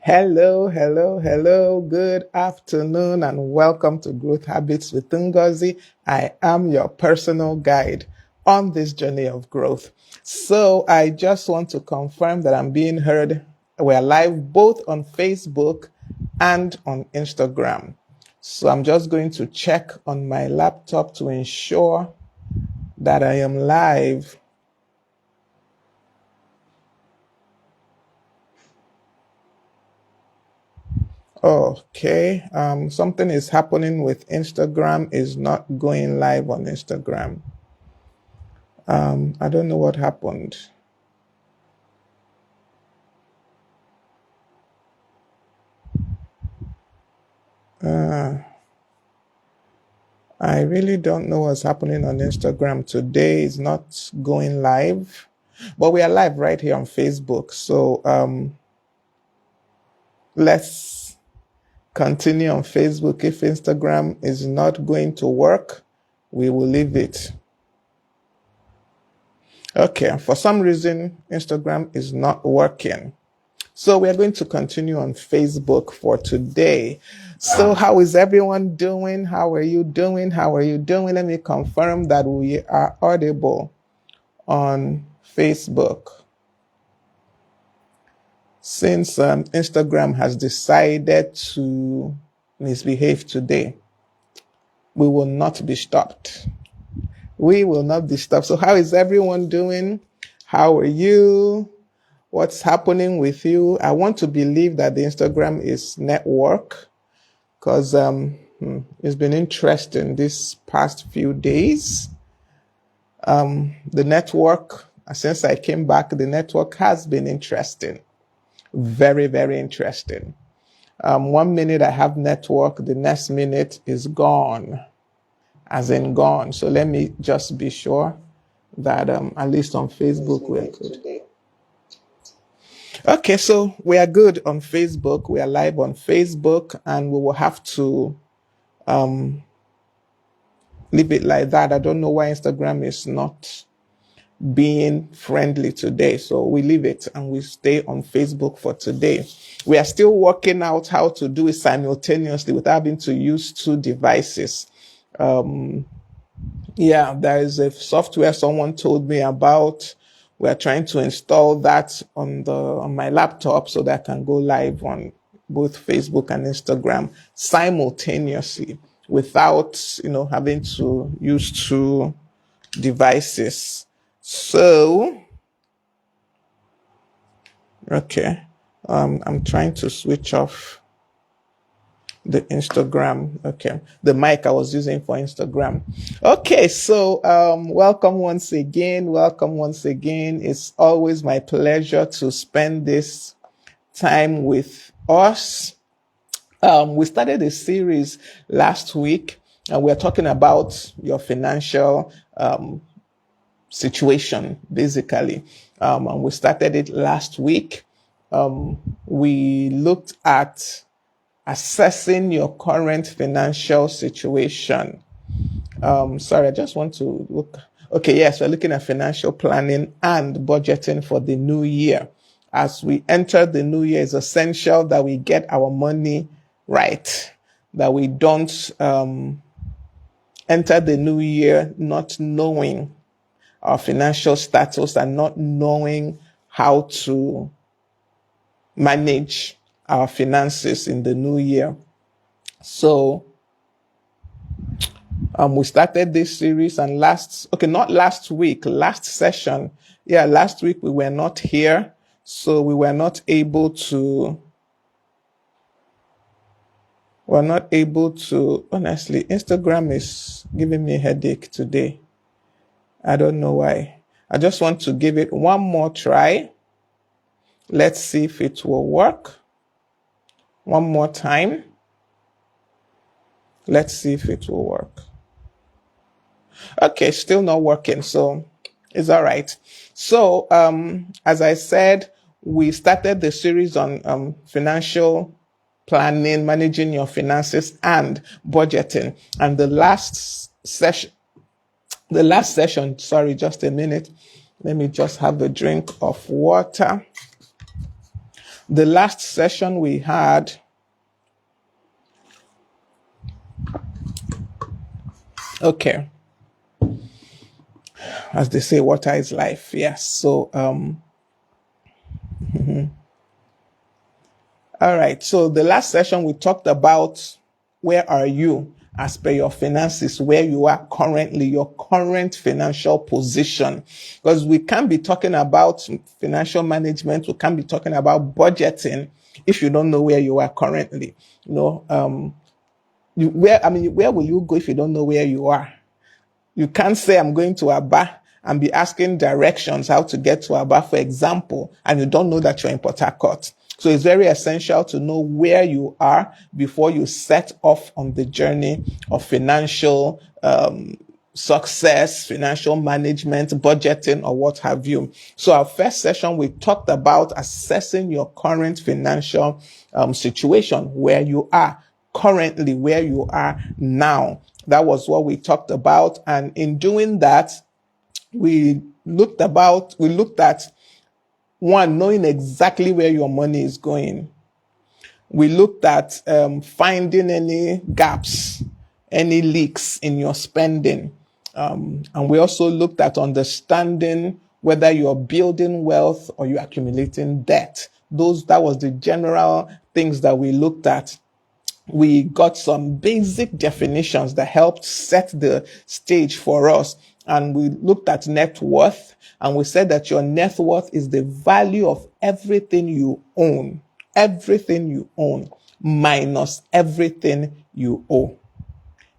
Hello, hello, hello. Good afternoon and welcome to Growth Habits with Ngozi. I am your personal guide on this journey of growth. So I just want to confirm that I'm being heard. We're live both on Facebook and on Instagram. So I'm just going to check on my laptop to ensure that I am live. Okay, something is happening with Instagram, is not going live on Instagram. I don't know what happened. I really don't know what's happening on Instagram today. It's not going live, but we are live right here on Facebook. So let's continue on Facebook. If Instagram is not going to work, we will leave it. Okay, for some reason, Instagram is not working. So we are going to continue on Facebook for today. So how is everyone doing? How are you doing? How are you doing? Let me confirm that we are audible on Facebook. Since Instagram has decided to misbehave today, we will not be stopped. We will not be stopped. So how is everyone doing? How are you? What's happening with you? I want to believe that the Instagram is network because it's been interesting this past few days. The network, since I came back, the network has been interesting. Very, very interesting. 1 minute I have network, the next minute is gone, as in gone. So let me just be sure that at least on Facebook we're good. Okay, so we are good on Facebook. We are live on Facebook, and we will have to leave it like that. I don't know why Instagram is not being friendly today. So we leave it and we stay on Facebook for today. We are still working out how to do it simultaneously without having to use two devices. Yeah, there is a software someone told me about. We're trying to install that on my laptop so that I can go live on both Facebook and Instagram simultaneously without, having to use two devices. So, okay, I'm trying to switch off the Instagram. Okay, the mic I was using for Instagram. Okay, so welcome once again. Welcome once again. It's always my pleasure to spend this time with us. We started a series last week, and we're talking about your financial situation, basically. And we started it last week. We looked at assessing your current financial situation. Sorry, I just want to look. Okay, yes, we're looking at financial planning and budgeting for the new year. As we enter the new year, it's essential that we get our money right, that we don't enter the new year not knowing our financial status and not knowing how to manage our finances in the new year. So we started this series, and last session. Yeah, last week we were not here, so we were not able to. Honestly, Instagram is giving me a headache today. I don't know why. I just want to give it one more try. Let's see if it will work. One more time. Let's see if it will work. Okay, still not working, so it's all right. So, as I said, we started the series on financial planning, managing your finances, and budgeting. And the last session, sorry, just a minute. Let me just have a drink of water. The last session we had, okay, as they say, water is life. Yes. So, all right. So the last session we talked about where are you as per your finances, where you are currently, your current financial position. Because we can't be talking about financial management, we can't be talking about budgeting if you don't know where you are currently. Where will you go if you don't know where you are? You can't say I'm going to Aba and be asking directions how to get to Aba, for example, and you don't know that you're in Port Harcourt. So it's very essential to know where you are before you set off on the journey of financial success, financial management, budgeting, or what have you. So our first session, we talked about assessing your current financial situation, where you are currently, where you are now. That was what we talked about. And in doing that, we looked at one, knowing exactly where your money is going. We looked at finding any gaps, any leaks in your spending. And we also looked at understanding whether you're building wealth or you're accumulating debt. That was the general things that we looked at. We got some basic definitions that helped set the stage for us. And we looked at net worth, and we said that your net worth is the value of everything you own minus everything you owe.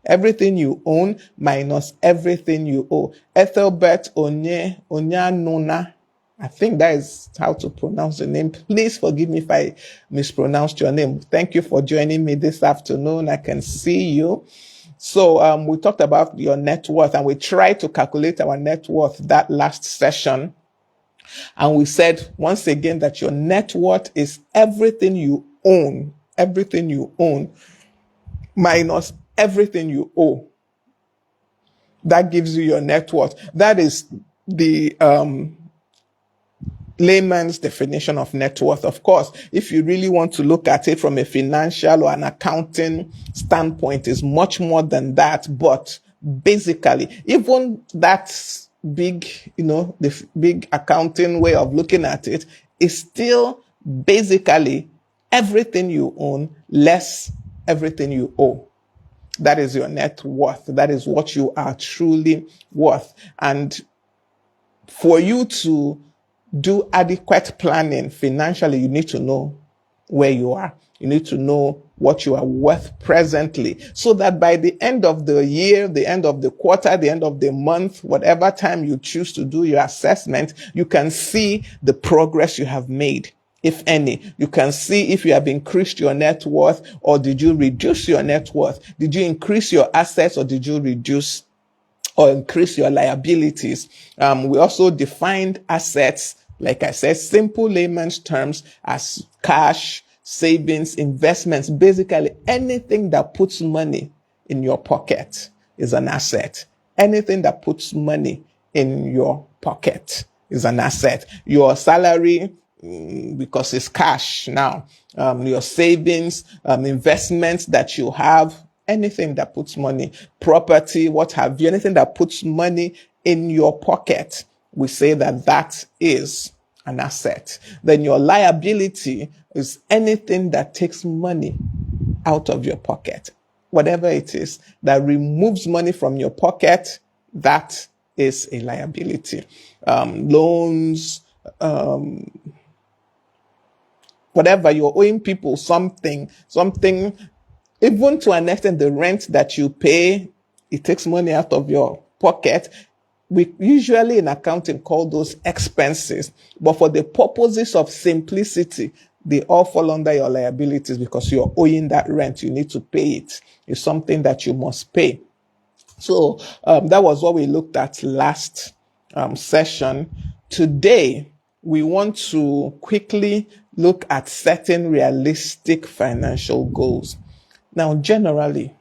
Everything you own minus everything you owe. Ethelbert Onyanuna, I think that is how to pronounce the name. Please forgive me if I mispronounced your name. Thank you for joining me this afternoon. I can see you. So we talked about your net worth, and we tried to calculate our net worth that last session. And we said once again that your net worth is everything you own minus everything you owe. That gives you your net worth. That is the layman's definition of net worth. Of course, if you really want to look at it from a financial or an accounting standpoint, is much more than that. But basically, even that big, the big accounting way of looking at it is still basically everything you own less everything you owe. That is your net worth. That is what you are truly worth. And for you to do adequate planning financially, you need to know where you are. You need to know what you are worth presently, so that by the end of the year, the end of the quarter, the end of the month, whatever time you choose to do your assessment, you can see the progress you have made. If any, you can see if you have increased your net worth, or did you reduce your net worth? Did you increase your assets, or did you reduce or increase your liabilities? We also defined assets, like I said, simple layman's terms, as cash, savings, investments. Basically, anything that puts money in your pocket is an asset. Anything that puts money in your pocket is an asset. Your salary, because it's cash now, your savings, investments that you have, anything that puts money, property, what have you, anything that puts money in your pocket, we say that that is an asset. Then your liability is anything that takes money out of your pocket. Whatever it is that removes money from your pocket, that is a liability. Loans, whatever, you're owing people something, even to an extent, the rent that you pay, it takes money out of your pocket. We usually in accounting call those expenses, but for the purposes of simplicity, they all fall under your liabilities, because you're owing that rent. You need to pay it. It's something that you must pay. So that was what we looked at last session. Today, we want to quickly look at setting realistic financial goals. Now, generally,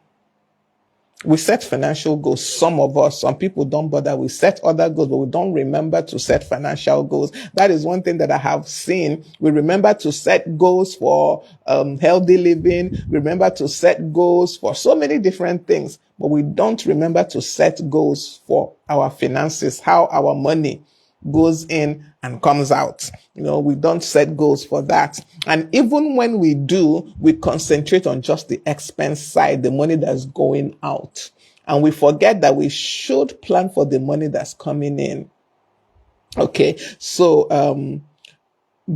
We set financial goals. Some of us, some people don't bother. We set other goals, but we don't remember to set financial goals. That is one thing that I have seen. We remember to set goals for healthy living. Remember to set goals for so many different things, but we don't remember to set goals for our finances, how our money goes in and comes out. We don't set goals for that. And even when we do, we concentrate on just the expense side, the money that's going out. And we forget that we should plan for the money that's coming in. Okay. So,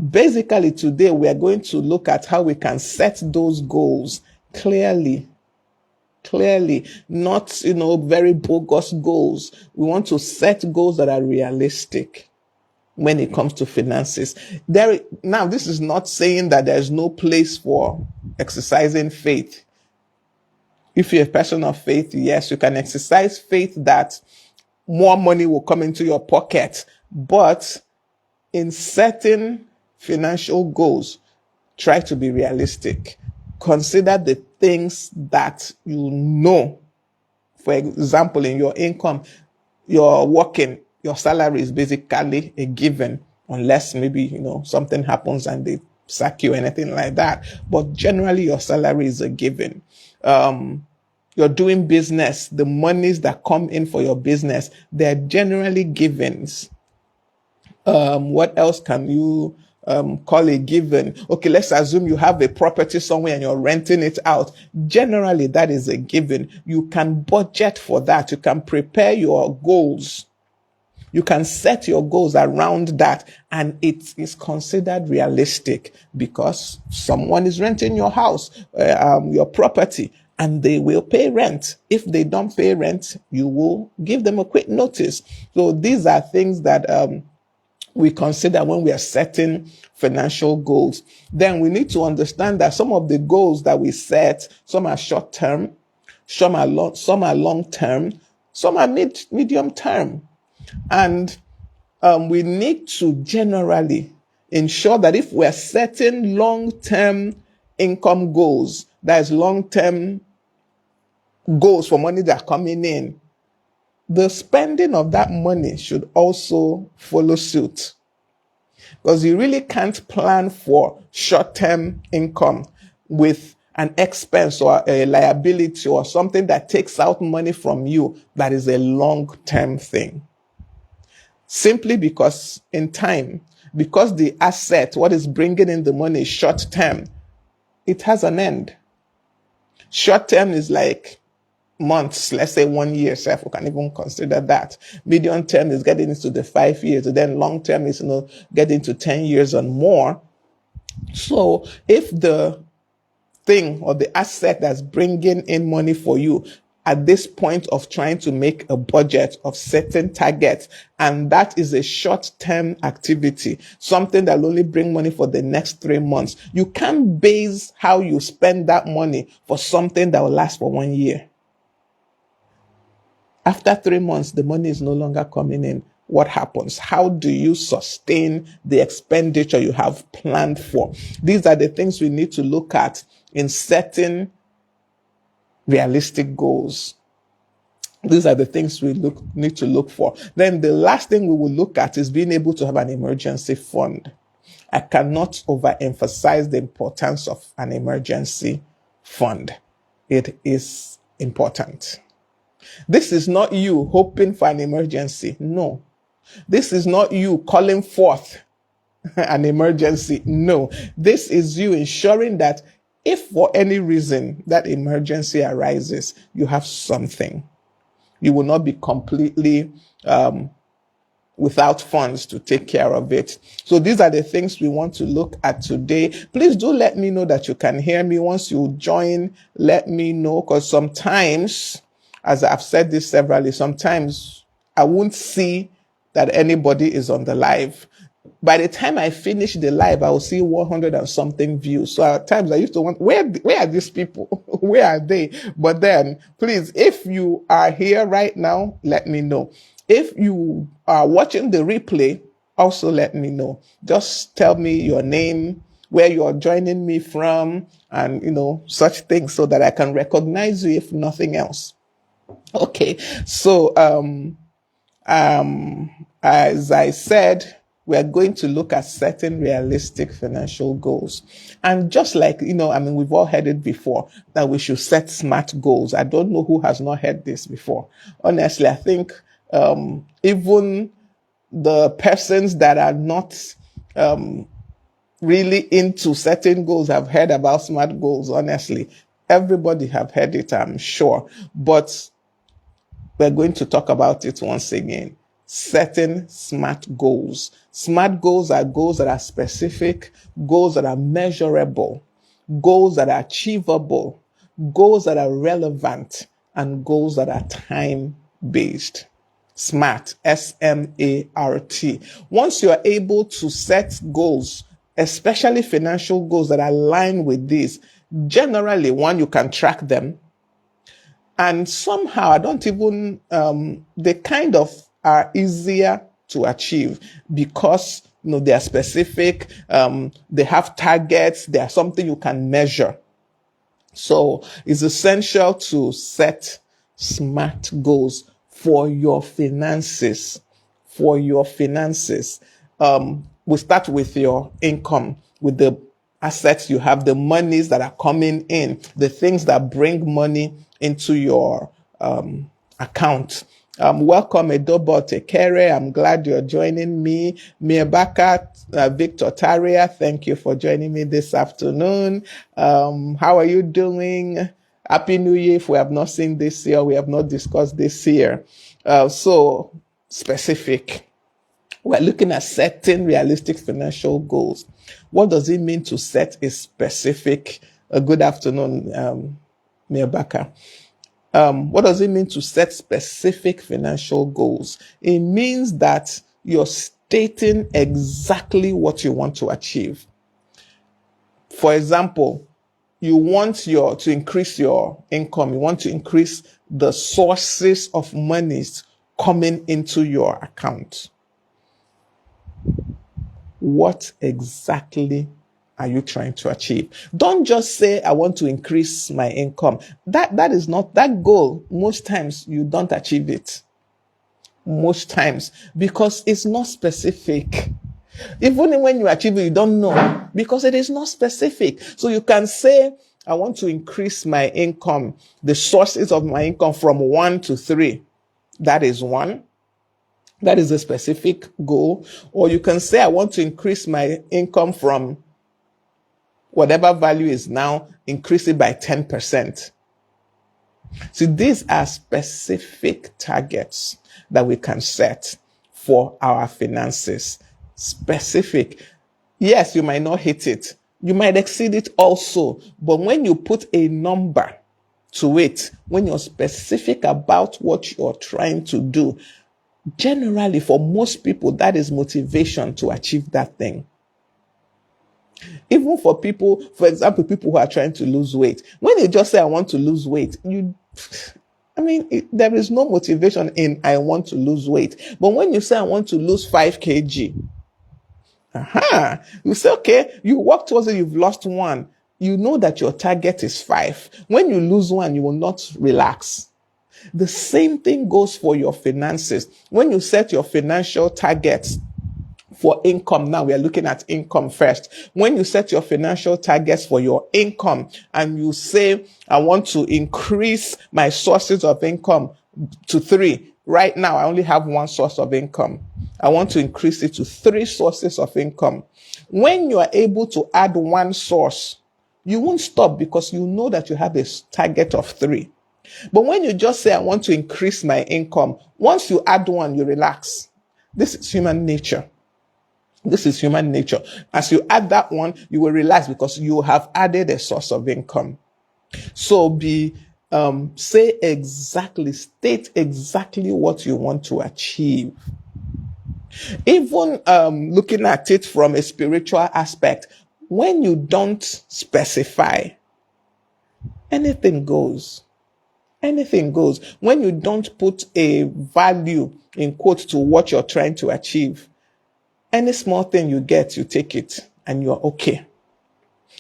basically today we are going to look at how we can set those goals clearly, not, very bogus goals. We want to set goals that are realistic when it comes to finances. Now, this is not saying that there's no place for exercising faith. If you're a person of faith, yes, you can exercise faith that more money will come into your pocket. But in setting financial goals, try to be realistic. Consider the things that you know. For example, in your income, you're working, your salary is basically a given, unless maybe, something happens and they sack you or anything like that. But generally, your salary is a given. You're doing business. The monies that come in for your business, they're generally givens. What else can you call a given? Okay, let's assume you have a property somewhere and you're renting it out. Generally, that is a given. You can budget for that. You can prepare your goals. You can set your goals around that, and it is considered realistic because someone is renting your house, your property, and they will pay rent. If they don't pay rent, you will give them a quick notice. So these are things that we consider when we are setting financial goals. Then we need to understand that some of the goals that we set, some are short term, some are long term, some are medium term. And we need to generally ensure that if we're setting long-term income goals, that is long-term goals for money that are coming in, the spending of that money should also follow suit. Because you really can't plan for short-term income with an expense or a liability or something that takes out money from you that is a long-term thing. Simply because in time, because the asset, what is bringing in the money is short-term, it has an end. Short-term is like months, let's say 1 year, so we can even consider that. Medium term is getting into the 5 years, and then long term is getting to 10 years and more. So if the thing or the asset that's bringing in money for you at this point of trying to make a budget of certain targets, and that is a short-term activity, something that will only bring money for the next 3 months, you can't base how you spend that money for something that will last for 1 year. After 3 months, the money is no longer coming in. What happens? How do you sustain the expenditure you have planned for? These are the things we need to look at in setting realistic goals. These are the things we need to look for. Then the last thing we will look at is being able to have an emergency fund. I cannot overemphasize the importance of an emergency fund. It is important. This is not you hoping for an emergency. No. This is not you calling forth an emergency. No. This is you ensuring that if for any reason that emergency arises, you have something. You will not be completely without funds to take care of it. So these are the things we want to look at today. Please do let me know that you can hear me. Once you join, let me know, because sometimes, as I've said this severally, sometimes I won't see that anybody is on the live. By the time I finish the live, I will see 100 and something views. So at times I used to wonder, where are these people? Where are they? But then, please, if you are here right now, let me know. If you are watching the replay, also let me know. Just tell me your name, where you're joining me from, and, such things so that I can recognize you if nothing else. Okay, so as I said, we are going to look at setting realistic financial goals. And just like, we've all heard it before that we should set SMART goals. I don't know who has not heard this before. Honestly, I think even the persons that are not really into setting goals have heard about SMART goals, honestly. Everybody have heard it, I'm sure. But we're going to talk about it once again. Setting SMART goals. SMART goals are goals that are specific, goals that are measurable, goals that are achievable, goals that are relevant, and goals that are time-based. SMART, S-M-A-R-T. Once you are able to set goals, especially financial goals that align with these, generally, one, you can track them. And somehow, I don't even, they kind of are easier to achieve because, they are specific, they have targets, they are something you can measure. So it's essential to set SMART goals for your finances. For your finances. We start with your income, with the assets you have, the monies that are coming in, the things that bring money into your account. Welcome, Edobo Tekere. I'm glad you're joining me. Miebaka, Victor Taria, thank you for joining me this afternoon. How are you doing? Happy New Year. If we have not seen this year, we have not discussed this year. So specific. We're looking at setting realistic financial goals. What does it mean to set a specific, good afternoon, Miebaka. What does it mean to set specific financial goals? It means that you're stating exactly what you want to achieve. For example, you want to increase your income. You want to increase the sources of monies coming into your account. What exactly are you trying to achieve? Don't just say, I want to increase my income. That is not that goal. Most times you don't achieve it. Most times, because it's not specific. Even when you achieve it, you don't know because it is not specific. So you can say, I want to increase my income, the sources of my income from 1 to 3. That is 1. That is a specific goal. Or you can say, I want to increase my income from whatever value is now, increase it by 10%. So these are specific targets that we can set for our finances. Specific. Yes, you might not hit it. You might exceed it also. But when you put a number to it, when you're specific about what you're trying to do, generally for most people, that is motivation to achieve that thing. Even for people, for example, people who are trying to lose weight, when you just say, I want to lose weight, there is no motivation in I want to lose weight. But when you say, I want to lose 5 kg, you say, okay, you work towards it, you've lost 1. You know that your target is 5. When you lose 1, you will not relax. The same thing goes for your finances. When you set your financial targets for income, now we are looking at income first. When you set your financial targets for your income and you say, I want to increase my sources of income to 3. Right now, I only have 1 source of income. I want to increase it to 3 sources of income. When you are able to add 1 source, you won't stop because you know that you have a target of 3. But when you just say, I want to increase my income, once you add 1, you relax. This is human nature. This is human nature. As you add that 1, you will relax because you have added a source of income. So state exactly what you want to achieve. Even looking at it from a spiritual aspect, when you don't specify, anything goes. Anything goes. When you don't put a value in quote to what you're trying to achieve, any small thing you get, you take it and you're okay.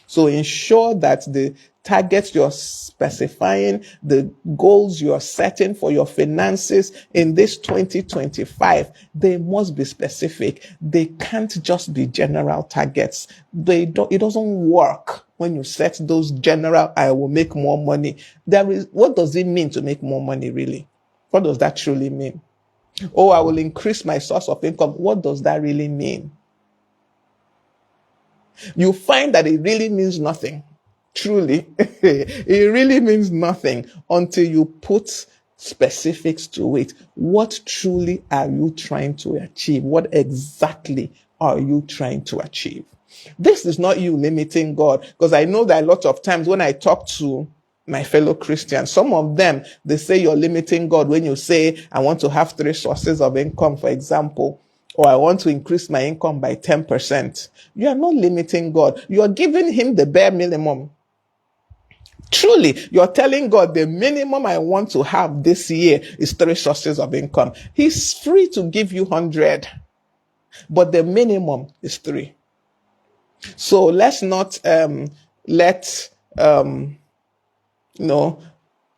So ensure that the targets you're specifying, the goals you're setting for your finances in this 2025, they must be specific. They can't just be general targets. It doesn't work when you set those general, I will make more money. What does it mean to make more money really? What does that truly mean? Oh, I will increase my source of income. What does that really mean? You find that it really means nothing. Truly, it really means nothing until you put specifics to it. What truly are you trying to achieve? What exactly are you trying to achieve? This is not you limiting God, because I know that a lot of times when I talk to my fellow Christians, some of them, they say you're limiting God when you say, I want to have 3 sources of income, for example, or I want to increase my income by 10%. You are not limiting God. You are giving him the bare minimum. Truly, you're telling God the minimum I want to have this year is 3 sources of income. He's free to give you 100, but the minimum is 3. So let's not let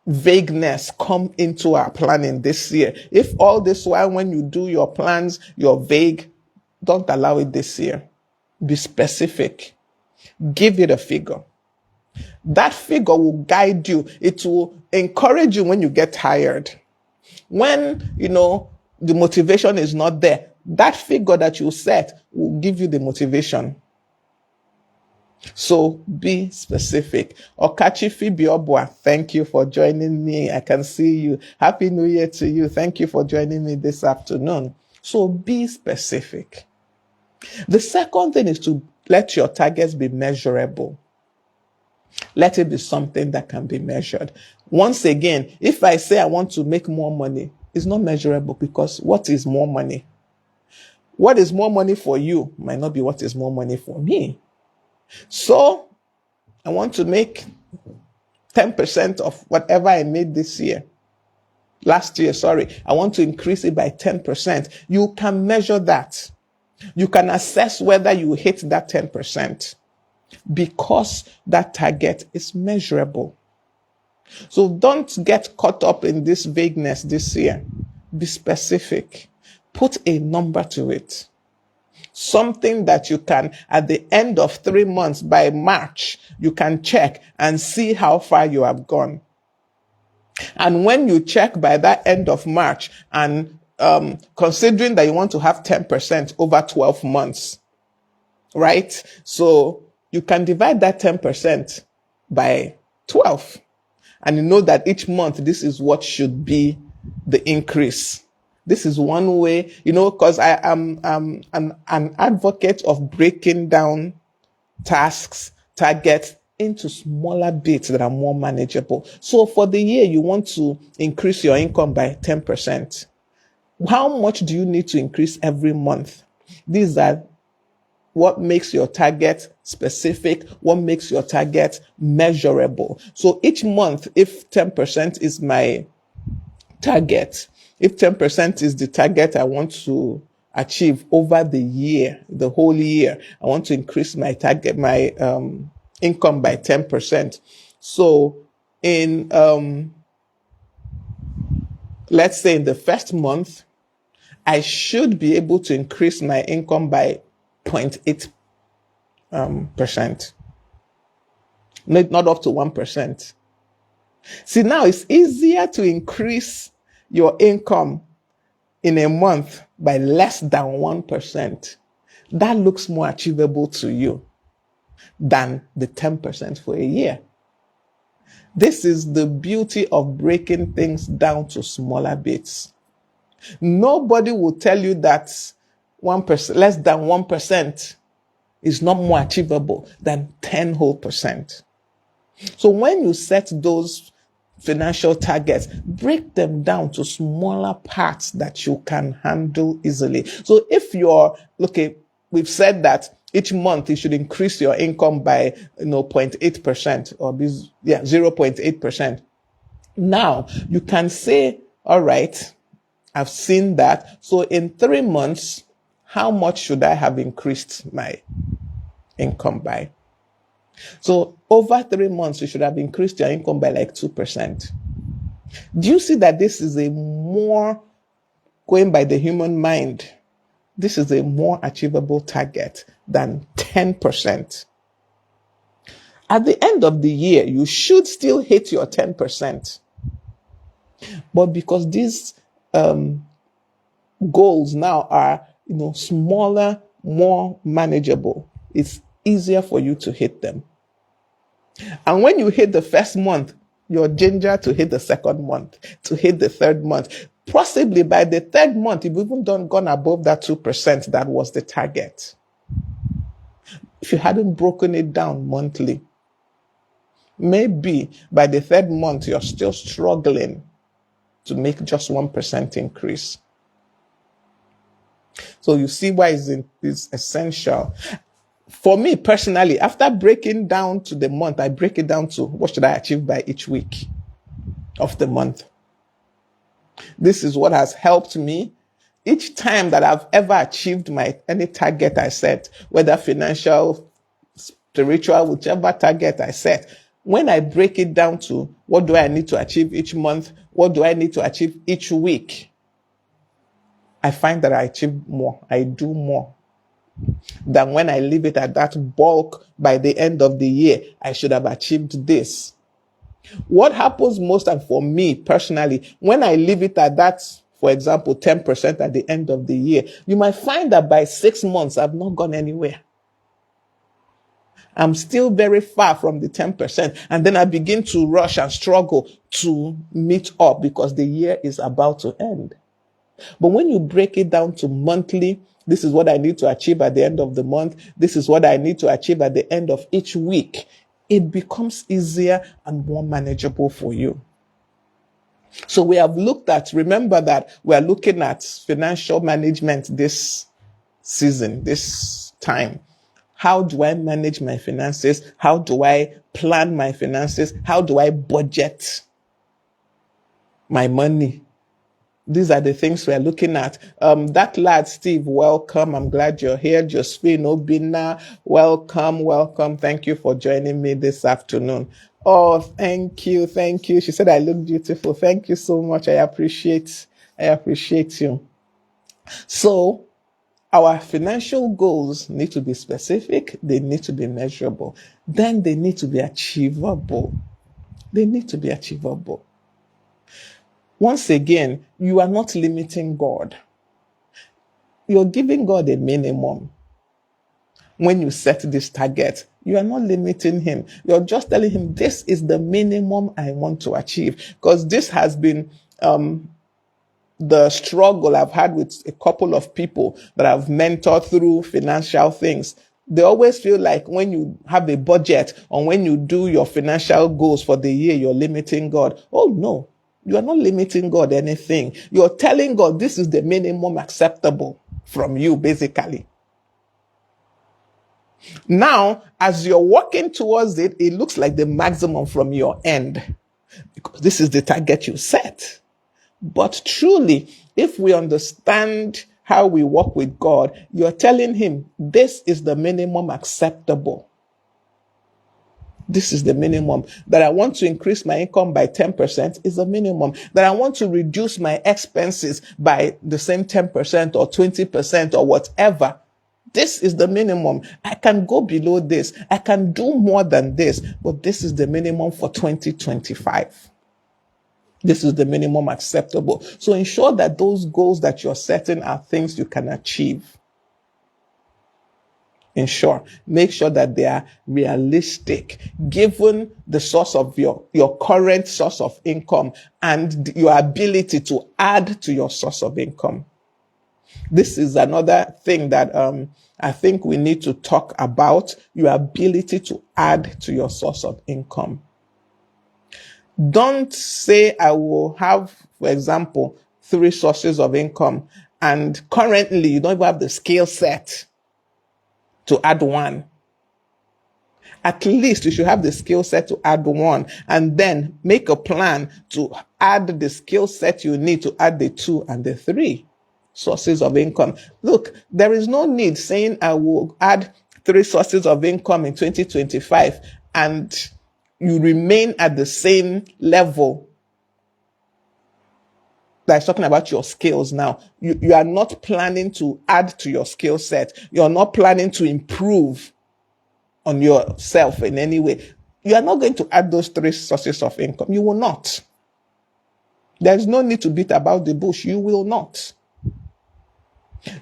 vagueness come into our planning this year. If all this while when you do your plans, you're vague, don't allow it this year. Be specific. Give it a figure. That figure will guide you. It will encourage you when you get tired. When, the motivation is not there, that figure that you set will give you the motivation. So be specific. Okachi Fibiobwa, thank you for joining me. I can see you. Happy New Year to you. Thank you for joining me this afternoon. So be specific. The second thing is to let your targets be measurable. Let it be something that can be measured. Once again, if I say I want to make more money, it's not measurable, because what is more money? What is more money for you might not be what is more money for me. So I want to make 10% of whatever I made last year, I want to increase it by 10%. You can measure that. You can assess whether you hit that 10%, because that target is measurable. So don't get caught up in this vagueness this year. Be specific. Put a number to it. Something that you can, at the end of 3 months, by March, you can check and see how far you have gone. And when you check by that end of March, and considering that you want to have 10% over 12 months, right? So you can divide that 10% by 12. And you know that each month, this is what should be the increase. This is one way, because I am an advocate of breaking down tasks, targets into smaller bits that are more manageable. So for the year, you want to increase your income by 10%. How much do you need to increase every month? These are what makes your target specific, what makes your target measurable. So each month, if 10% is my target, if 10% is the target I want to achieve over the year, the whole year, I want to increase my target, my income by 10%. So in, let's say in the first month, I should be able to increase my income by 0.8%. Not up to 1%. See, now it's easier to increase your income in a month by less than 1%. That looks more achievable to you than the 10% for a year. This is the beauty of breaking things down to smaller bits. Nobody will tell you that 1%, less than 1% is not more achievable than 10 whole percent. So when you set those financial targets, break them down to smaller parts that you can handle easily. So if we've said that each month you should increase your income by 0.8% or 0.8%. Now you can say, all right, I've seen that. So in 3 months, how much should I have increased my income by? So over 3 months, you should have increased your income by like 2%. Do you see that this is a more, going by the human mind, this is a more achievable target than 10%. At the end of the year, you should still hit your 10%. But because these goals now are, smaller, more manageable, it's easier for you to hit them. And when you hit the first month, you're ginger to hit the second month, to hit the third month. Possibly by the third month, you've even gone above that 2% that was the target. If you hadn't broken it down monthly, maybe by the third month, you're still struggling to make just 1% increase. So you see why it's essential. For me personally, after breaking down to the month, I break it down to what should I achieve by each week of the month. This is what has helped me. Each time that I've ever achieved any target I set, whether financial, spiritual, whichever target I set, when I break it down to what do I need to achieve each month, what do I need to achieve each week, I find that I achieve more, I do more than when I leave it at that bulk. By the end of the year, I should have achieved this. What happens most, and for me personally, when I leave it at that, for example, 10% at the end of the year, you might find that by 6 months, I've not gone anywhere. I'm still very far from the 10%. And then I begin to rush and struggle to meet up because the year is about to end. But when you break it down to monthly, this is what I need to achieve at the end of the month, this is what I need to achieve at the end of each week, it becomes easier and more manageable for you. So we have remember that we are looking at financial management this season, this time. How do I manage my finances? How do I plan my finances? How do I budget my money? These are the things we're looking at. That lad, Steve, welcome. I'm glad you're here. Josephine Obina, welcome. Thank you for joining me this afternoon. Oh, thank you. She said I look beautiful. Thank you so much. I appreciate you. So, our financial goals need to be specific. They need to be measurable. Then they need to be achievable. Once again, you are not limiting God. You're giving God a minimum. When you set this target, you are not limiting him. You're just telling him, this is the minimum I want to achieve. Because this has been the struggle I've had with a couple of people that I've mentored through financial things. They always feel like when you have a budget or when you do your financial goals for the year, you're limiting God. Oh no, you are not limiting God anything. You're telling God this is the minimum acceptable from you, basically. Now, as you're working towards it, it looks like the maximum from your end because this is the target you set. But truly, if we understand how we work with God, you're telling him, this is the minimum acceptable. This is the minimum. That I want to increase my income by 10% is the minimum. That I want to reduce my expenses by the same 10% or 20% or whatever. This is the minimum. I can go below this. I can do more than this. But this is the minimum for 2025. This is the minimum acceptable. So ensure that those goals that you're setting are things you can achieve. Make sure that they are realistic, given the source of your current source of income and your ability to add to your source of income. This is another thing that I think we need to talk about, your ability to add to your source of income. Don't say I will have, for example, 3 sources of income and currently you don't even have the skill set to add one. At least you should have the skill set to add one and then make a plan to add the skill set you need to add the 2 and the 3 sources of income. Look, there is no need saying I will add three sources of income in 2025 and you remain at the same level, that's talking about your skills now. You are not planning to add to your skill set. You're not planning to improve on yourself in any way. You are not going to add those three sources of income. You will not. There's no need to beat about the bush. You will not.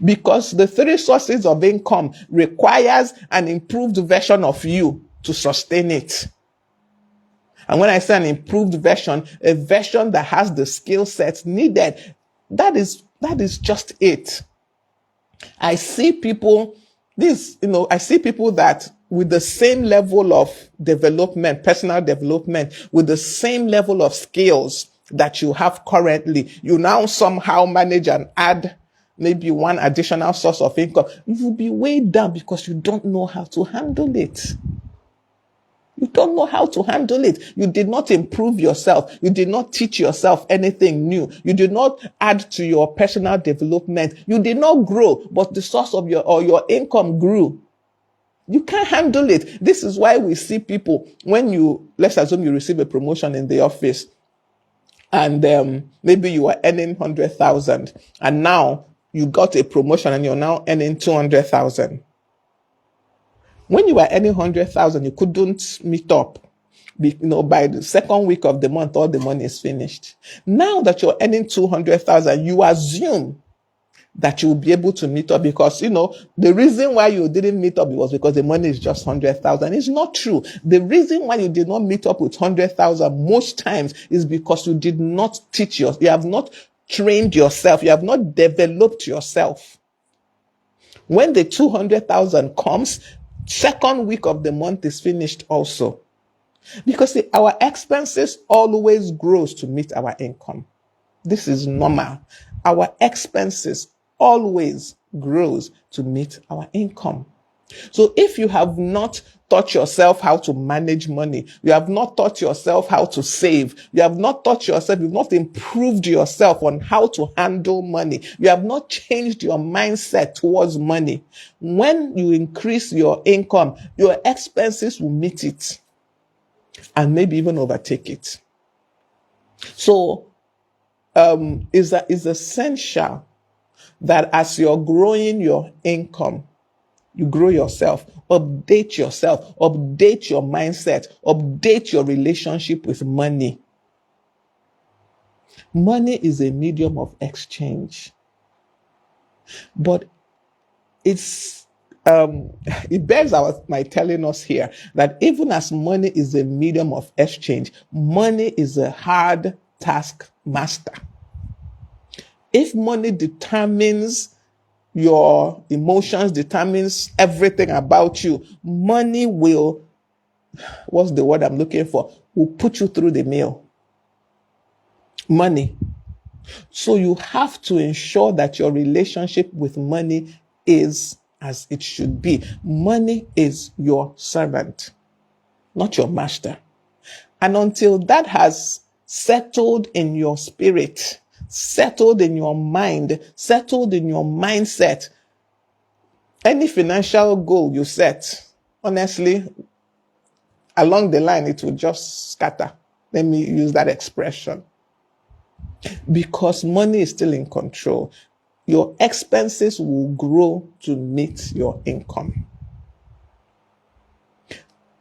Because the three sources of income requires an improved version of you to sustain it. And when I say an improved version, a version that has the skill sets needed, that is just it. I see people, I see people that with the same level of development, personal development, with the same level of skills that you have currently, you now somehow manage and add maybe one additional source of income. You will be weighed down because you don't know how to handle it. You don't know how to handle it. You did not improve yourself. You did not teach yourself anything new. You did not add to your personal development. You did not grow, but the source of your income grew. You can't handle it. This is why we see people, let's assume you receive a promotion in the office and maybe you were earning 100,000 and now you got a promotion and you're now earning 200,000. When you were earning 100,000, you couldn't meet up. By the second week of the month, all the money is finished. Now that you're earning 200,000, you assume that you will be able to meet up because, the reason why you didn't meet up was because the money is just 100,000. It's not true. The reason why you did not meet up with 100,000 most times is because you did not you have not trained yourself. You have not developed yourself. When the 200,000 comes, second week of the month is finished also. Because our expenses always grows to meet our income. This is normal. Our expenses always grows to meet our income. So if you have not taught yourself how to manage money, you have not taught yourself how to save, you have not taught yourself, you've not improved yourself on how to handle money, you have not changed your mindset towards money, when you increase your income, your expenses will meet it and maybe even overtake it. So it's essential that as you're growing your income, you grow yourself, update your mindset, update your relationship with money. Money is a medium of exchange, but it bears my telling us here that even as money is a medium of exchange, money is a hard task master. If money determines your emotions, determines everything about you, money will, what's the word I'm looking for? Will put you through the mill. Money. So you have to ensure that your relationship with money is as it should be. Money is your servant, not your master. And until that has settled in your spirit, settled in your mind, settled in your mindset, any financial goal you set, honestly, along the line, it will just scatter. Let me use that expression. Because money is still in control. Your expenses will grow to meet your income.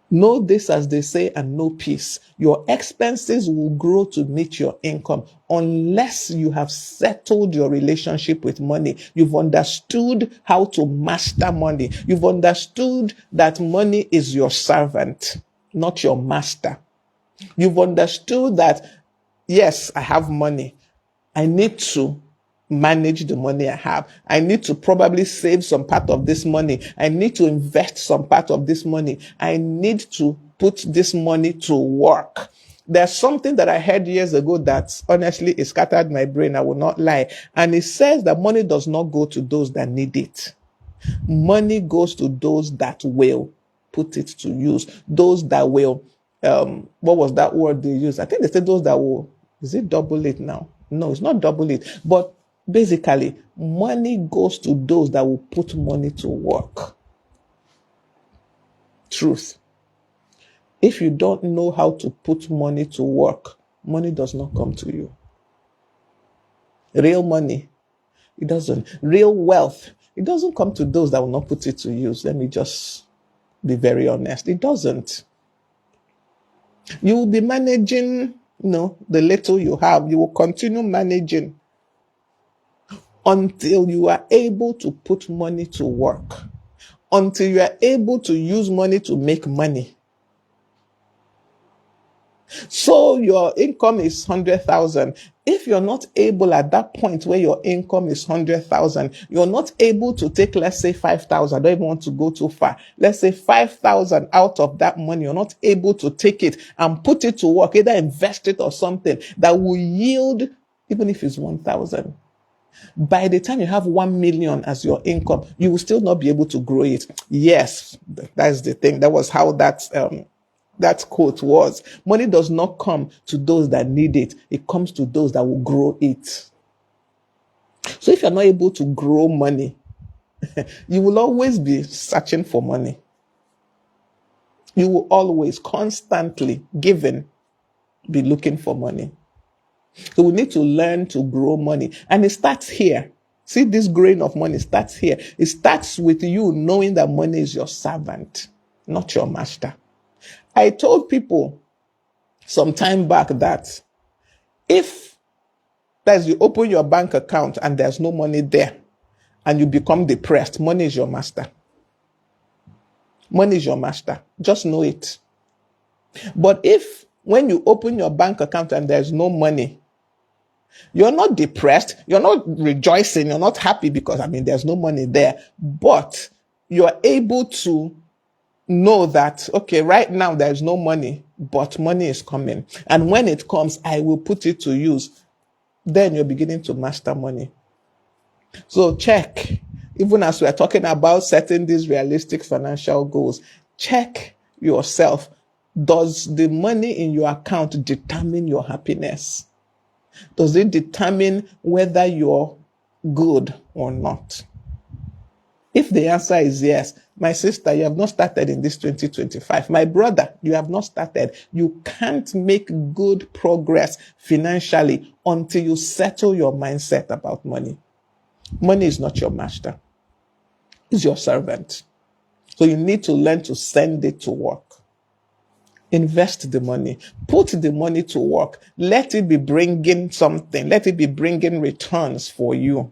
Know this as they say and know peace. Your expenses will grow to meet your income unless you have settled your relationship with money. You've understood how to master money. You've understood that money is your servant, not your master. You've understood that, yes, I have money. I need to manage the money I have. I need to probably save some part of this money. I need to invest some part of this money. I need to put this money to work. There's something that I heard years ago that honestly it scattered my brain. I will not lie. And it says that money does not go to those that need it. Money goes to those that will put it to use. Those that will, what was that word they used? I think they said those that will, is it double it now? No, it's not double it. But basically, money goes to those that will put money to work. Truth. If you don't know how to put money to work, money does not come to you. Real money, it doesn't. Real wealth, it doesn't come to those that will not put it to use. Let me just be very honest. It doesn't. You will be managing, the little you have. You will continue managing until you are able to put money to work, until you are able to use money to make money. So your income is 100,000. If you're not able at that point where your income is 100,000, you're not able to take, let's say 5,000. I don't even want to go too far. Let's say 5,000 out of that money. You're not able to take it and put it to work, either invest it or something that will yield, even if it's 1,000. By the time you have 1 million as your income, you will still not be able to grow it. Yes, that's the thing. That was how that quote was. Money does not come to those that need it. It comes to those that will grow it. So if you're not able to grow money, you will always be searching for money. You will always, constantly, given, be looking for money. So we need to learn to grow money. And it starts here. See, this growing of money starts here. It starts with you knowing that money is your servant, not your master. I told people some time back that if as you open your bank account and there's no money there and you become depressed, money is your master. Money is your master. Just know it. But if when you open your bank account and there's no money, you're not depressed, you're not rejoicing, you're not happy because, there's no money there, but you're able to know that, okay, right now there's no money, but money is coming. And when it comes, I will put it to use. Then you're beginning to master money. So check, even as we're talking about setting these realistic financial goals, check yourself. Does the money in your account determine your happiness? Does it determine whether you're good or not? If the answer is yes, my sister, you have not started in this 2025. My brother, you have not started. You can't make good progress financially until you settle your mindset about money. Money is not your master. It's your servant. So you need to learn to send it to work. Invest the money. Put the money to work. Let it be bringing something. Let it be bringing returns for you.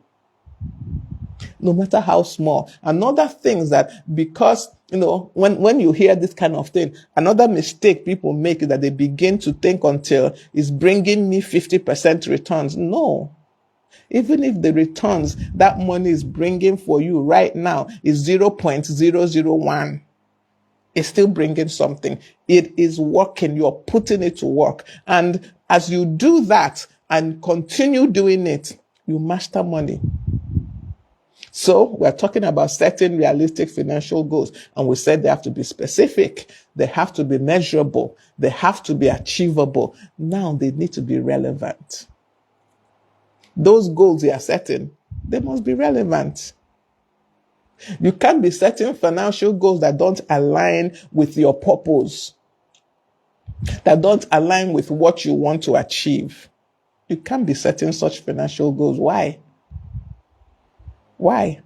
No matter how small. Another thing is that because, when you hear this kind of thing, another mistake people make is that they begin to think until it's bringing me 50% returns. No. Even if the returns that money is bringing for you right now is 0.001, it's still bringing something. It is working. You're putting it to work. And as you do that and continue doing it, you master money. So we're talking about setting realistic financial goals. And we said they have to be specific. They have to be measurable. They have to be achievable. Now they need to be relevant. Those goals you are setting, they must be relevant. You can't be setting financial goals that don't align with your purpose, that don't align with what you want to achieve. You can't be setting such financial goals. Why? Why?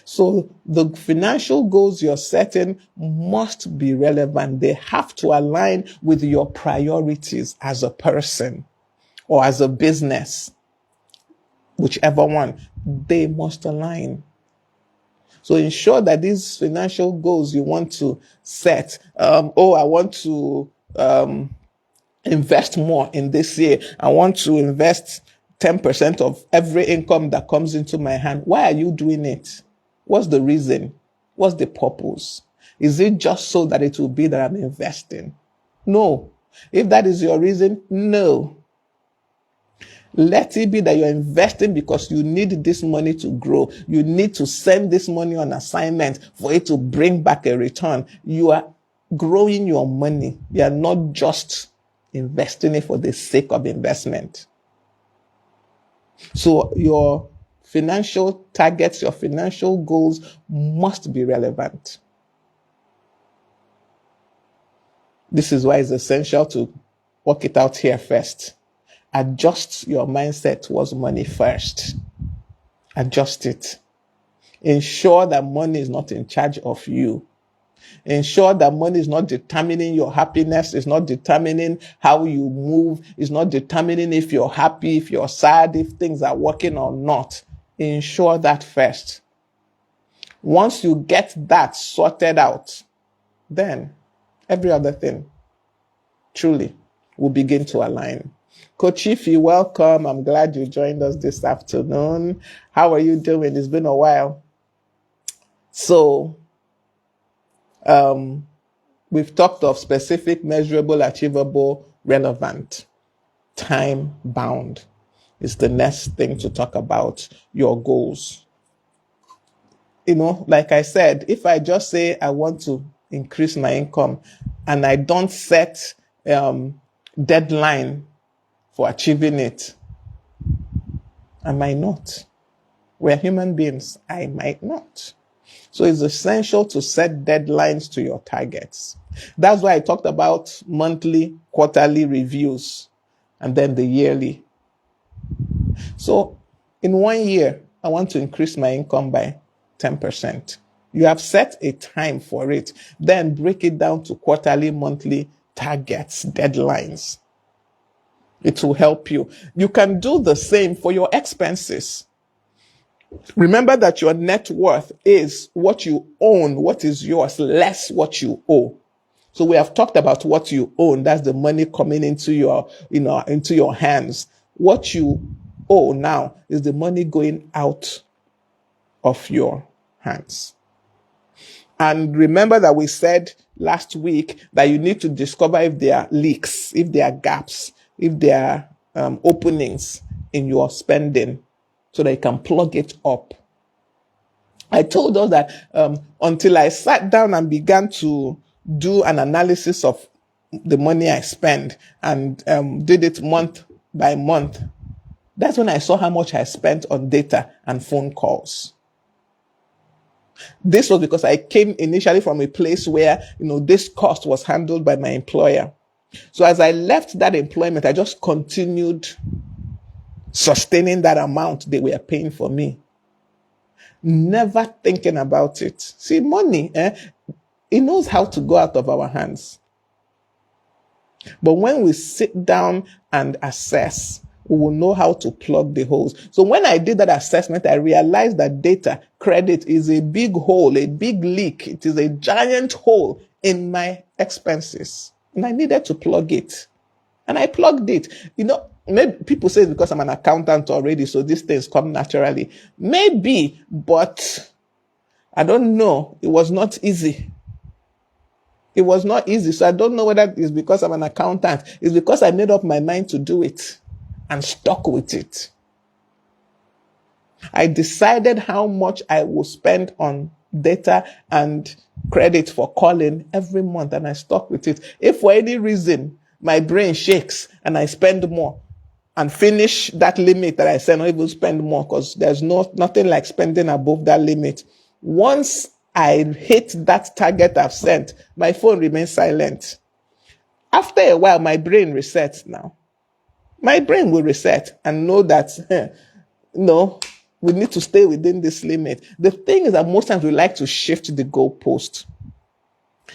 So the financial goals you're setting must be relevant. They have to align with your priorities as a person or as a business. Whichever one, they must align. So ensure that these financial goals you want to set, I want to invest more in this year. I want to invest 10% of every income that comes into my hand. Why are you doing it? What's the reason? What's the purpose? Is it just so that it will be that I'm investing? No. If that is your reason, no. Let it be that you're investing because you need this money to grow. You need to send this money on assignment for it to bring back a return. You are growing your money. You are not just investing it for the sake of investment. So your financial targets, your financial goals must be relevant. This is why it's essential to work it out here first. Adjust your mindset towards money first. Adjust it. Ensure that money is not in charge of you. Ensure that money is not determining your happiness, it's not determining how you move, it's not determining if you're happy, if you're sad, if things are working or not. Ensure that first. Once you get that sorted out, then every other thing truly will begin to align. Coach Ify, welcome. I'm glad you joined us this afternoon. How are you doing? It's been a while. So, we've talked of specific, measurable, achievable, relevant, time bound. Is the next thing to talk about your goals. You know, like I said, if I just say I want to increase my income and I don't set deadline for achieving it, I might not. We're human beings. I might not. So it's essential to set deadlines to your targets. That's why I talked about monthly, quarterly reviews, and then the yearly. So in 1 year, I want to increase my income by 10%. You have set a time for it. Then break it down to quarterly, monthly targets, deadlines. It will help you. You can do the same for your expenses. Remember that your net worth is what you own, what is yours, less what you owe. So we have talked about what you own. That's the money coming into your, into your hands. What you owe now is the money going out of your hands. And remember that we said last week that you need to discover if there are leaks, if there are gaps, if there are openings in your spending so that you can plug it up. I told us that until I sat down and began to do an analysis of the money I spend and did it month by month, that's when I saw how much I spent on data and phone calls. This was because I came initially from a place where, this cost was handled by my employer. So as I left that employment, I just continued sustaining that amount they were paying for me. Never thinking about it. See, money, it knows how to go out of our hands. But when we sit down and assess, we will know how to plug the holes. So when I did that assessment, I realized that data credit is a big hole, a big leak. It is a giant hole in my expenses. And I needed to plug it. And I plugged it. Maybe people say it's because I'm an accountant already, so these things come naturally. Maybe, but I don't know. It was not easy. It was not easy. So I don't know whether it's because I'm an accountant. It's because I made up my mind to do it and stuck with it. I decided how much I will spend on data and credit for calling every month, and I stuck with it. If for any reason my brain shakes and I spend more and finish that limit that I said, not even spend more, because there's nothing like spending above that limit. Once I hit that target I've set, my phone remains silent. After a while, my brain resets now. My brain will reset and know that, no, we need to stay within this limit. The thing is that most times we like to shift the goalpost.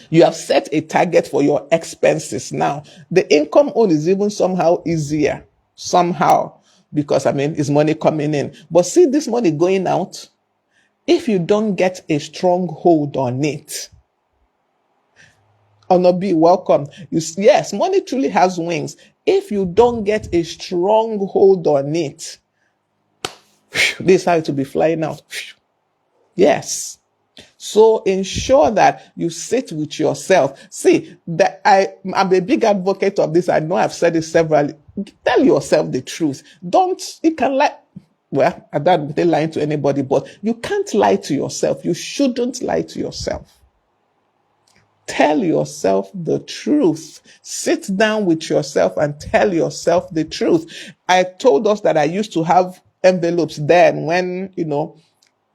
You have set a target for your expenses now. The income own is even somehow easier. Somehow. Because, it's money coming in. But see this money going out? If you don't get a strong hold on it, Onobi, welcome. Yes, money truly has wings. If you don't get a strong hold on it, this is how it will be flying out. Yes. So ensure that you sit with yourself. See, that I'm a big advocate of this. I know I've said it severally. Tell yourself the truth. You can lie. Well, I don't lying to anybody, but you can't lie to yourself. You shouldn't lie to yourself. Tell yourself the truth. Sit down with yourself and tell yourself the truth. I told us that I used to have envelopes then when,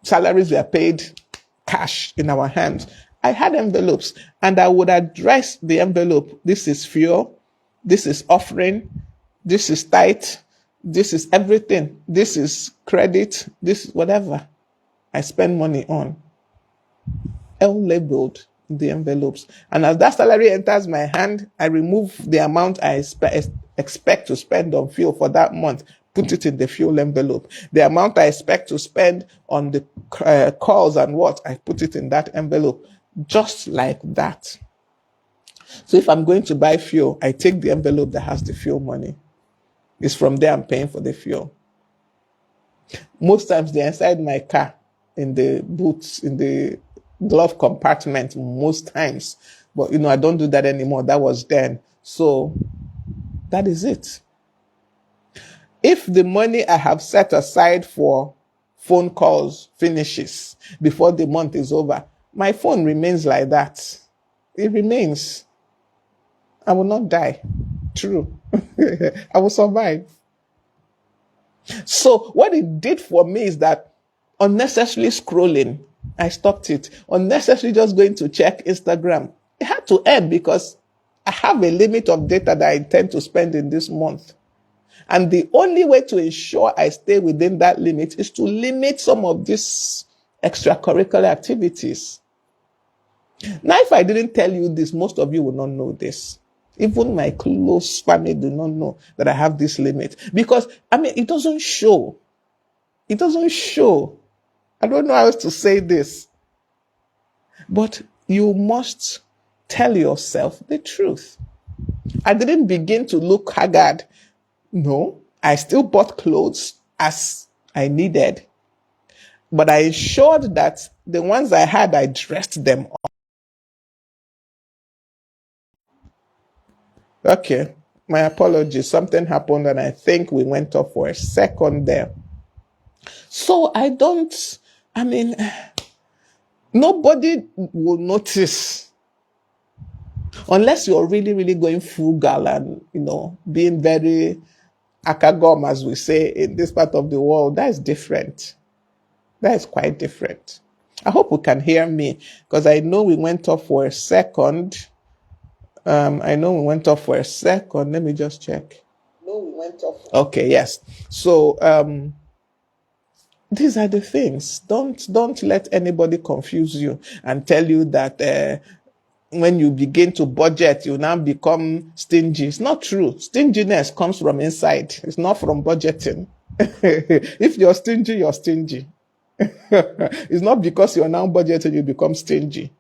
salaries were paid cash in our hands. I had envelopes, and I would address the envelope. This is fuel. This is offering. This is tithe. This is everything. This is credit. This is whatever I spend money on. Labeled the envelopes. And as that salary enters my hand, I remove the amount I expect to spend on fuel for that month, put it in the fuel envelope. The amount I expect to spend on the calls and what, I put it in that envelope. Just like that. So if I'm going to buy fuel, I take the envelope that has the fuel money. It's from there I'm paying for the fuel. Most times they're inside my car, in the boots, in the glove compartment, most times. But, I don't do that anymore. That was then. So that is it. If the money I have set aside for phone calls finishes before the month is over, my phone remains like that. It remains. I will not die. True. I will survive. So what it did for me is that unnecessarily scrolling, I stopped it. Unnecessarily just going to check Instagram. It had to end because I have a limit of data that I intend to spend in this month. And the only way to ensure I stay within that limit is to limit some of these extracurricular activities. Now, if I didn't tell you this, most of you would not know this. Even my close family do not know that I have this limit. Because, it doesn't show. It doesn't show. I don't know how else to say this. But you must tell yourself the truth. I didn't begin to look haggard. No, I still bought clothes as I needed. But I ensured that the ones I had, I dressed them up. Okay, my apologies. Something happened and I think we went off for a second there. So nobody will notice unless you're really, really going frugal and, being very akagom, as we say in this part of the world. That is different. That is quite different. I hope you can hear me because I know we went off for a second. Let me just check. No, we went off. Okay, yes. So, these are the things. Don't let anybody confuse you and tell you that when you begin to budget, you now become stingy. It's not true. Stinginess comes from inside. It's not from budgeting. If you're stingy, you're stingy. It's not because you're now budgeting, you become stingy.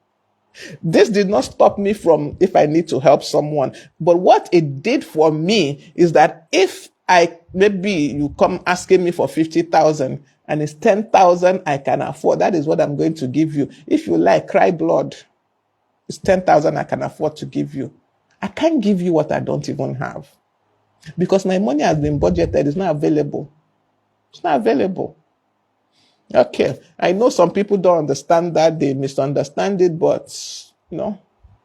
This did not stop me from if I need to help someone. But what it did for me is that if maybe you come asking me for 50,000 and it's 10,000 I can afford, that is what I'm going to give you. If you like, cry blood. It's 10,000 I can afford to give you. I can't give you what I don't even have. Because my money has been budgeted. It's not available. It's not available. Okay. I know some people don't understand that. They misunderstand it, but,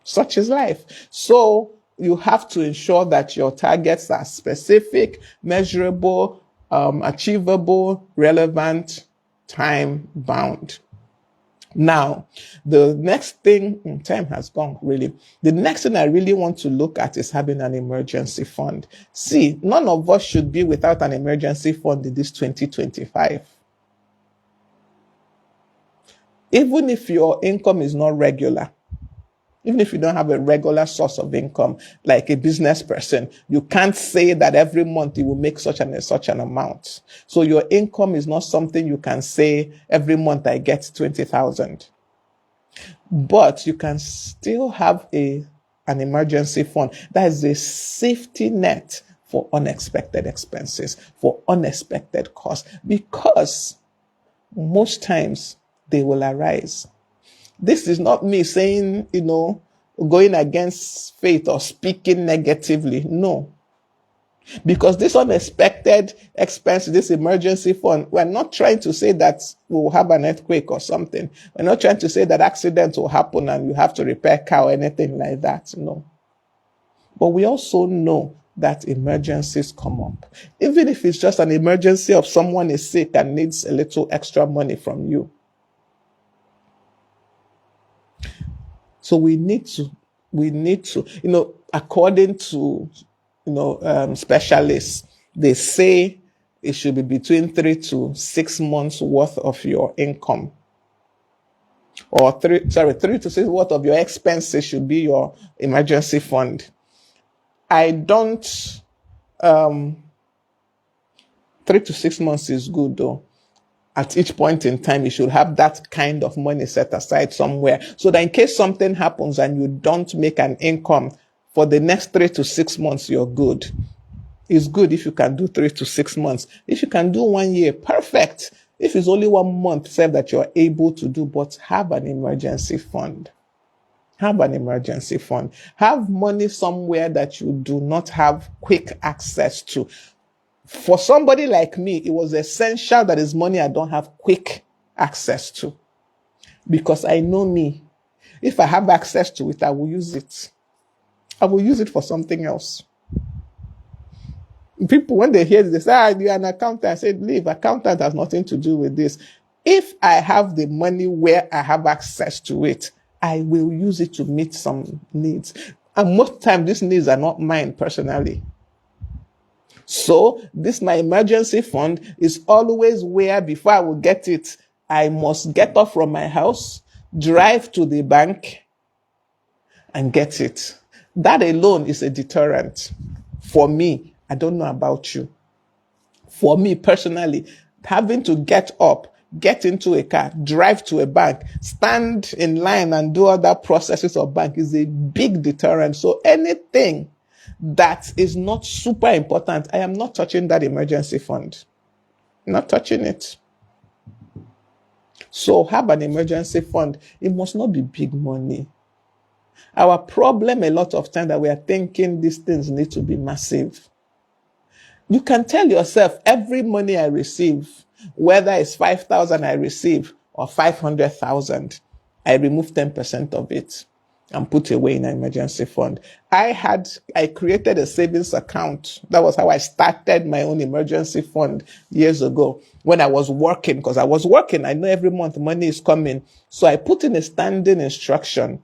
such is life. So you have to ensure that your targets are specific, measurable, achievable, relevant, time-bound. Now, the next thing, time has gone, really. The next thing I really want to look at is having an emergency fund. See, none of us should be without an emergency fund in this 2025. Even if your income is not regular, even if you don't have a regular source of income, like a business person, you can't say that every month you will make such an amount. So your income is not something you can say every month I get 20,000. But you can still have an emergency fund. That is a safety net for unexpected expenses, for unexpected costs, because most times they will arise. This is not me saying, going against faith or speaking negatively. No. Because this unexpected expense, this emergency fund, we're not trying to say that we'll have an earthquake or something. We're not trying to say that accidents will happen and you have to repair car or anything like that. No. But we also know that emergencies come up. Even if it's just an emergency of someone is sick and needs a little extra money from you. So we need to, according to, specialists, they say it should be between 3 to 6 months worth of your income, or 3 to 6 worth of your expenses should be your emergency fund. I don't, 3 to 6 months is good though. At each point in time, you should have that kind of money set aside somewhere, so that in case something happens and you don't make an income for the next 3 to 6 months, you're good. It's good if you can do 3 to 6 months. If you can do 1 year, perfect. If it's only 1 month, say that you're able to do, but have an emergency fund. Have an emergency fund. Have money somewhere that you do not have quick access to. For somebody like me, it was essential that it's money I don't have quick access to. Because I know me. If I have access to it, I will use it. I will use it for something else. People, when they hear this, they say, you're an accountant. I said, leave. Accountant has nothing to do with this. If I have the money where I have access to it, I will use it to meet some needs. And most times, these needs are not mine personally. So this, my emergency fund, is always where, before I will get it, I must get up from my house, drive to the bank, and get it. That alone is a deterrent. For me, I don't know about you. For me personally, having to get up, get into a car, drive to a bank, stand in line and do other processes of bank is a big deterrent. So anything that is not super important, I am not touching that emergency fund. Not touching it. So have an emergency fund. It must not be big money. Our problem a lot of time that we are thinking these things need to be massive. You can tell yourself, every money I receive, whether it's 5,000 I receive or 500,000, I remove 10% of it and put away in an emergency fund. I created a savings account. That was how I started my own emergency fund years ago when I was working, because I was working. I know every month money is coming. So I put in a standing instruction